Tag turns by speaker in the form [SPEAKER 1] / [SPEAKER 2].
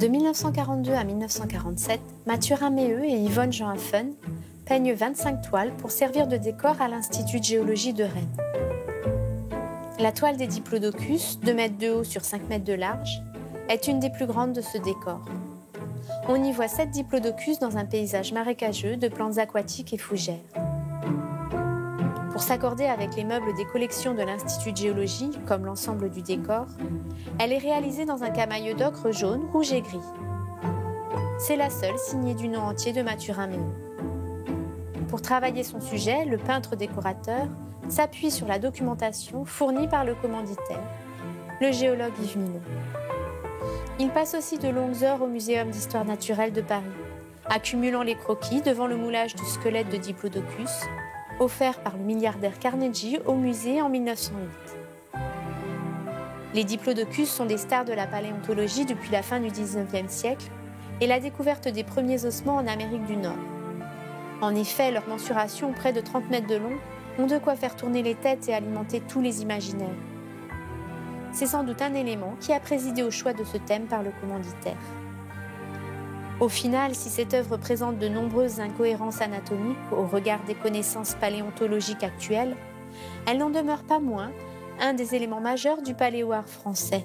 [SPEAKER 1] De 1942 à 1947, Mathurin Méheux et Yvonne Jean Haffen peignent 25 toiles pour servir de décor à l'Institut de géologie de Rennes. La toile des Diplodocus, 2 mètres de haut sur 5 mètres de large, est une des plus grandes de ce décor. On y voit 7 Diplodocus dans un paysage marécageux de plantes aquatiques et fougères. Pour s'accorder avec les meubles des collections de l'Institut de géologie, comme l'ensemble du décor, elle est réalisée dans un camailleux d'ocre jaune, rouge et gris. C'est la seule signée du nom entier de Mathurin Méheux. Pour travailler son sujet, le peintre-décorateur s'appuie sur la documentation fournie par le commanditaire, le géologue Yves Minot. Il passe aussi de longues heures au Muséum d'histoire naturelle de Paris, accumulant les croquis devant le moulage du squelette de Diplodocus, offert par le milliardaire Carnegie au musée en 1908. Les Diplodocus sont des stars de la paléontologie depuis la fin du XIXe siècle et la découverte des premiers ossements en Amérique du Nord. En effet, leurs mensurations près de 30 mètres de long ont de quoi faire tourner les têtes et alimenter tous les imaginaires. C'est sans doute un élément qui a présidé au choix de ce thème par le commanditaire. Au final, si cette œuvre présente de nombreuses incohérences anatomiques au regard des connaissances paléontologiques actuelles, elle n'en demeure pas moins un des éléments majeurs du paléo-art français.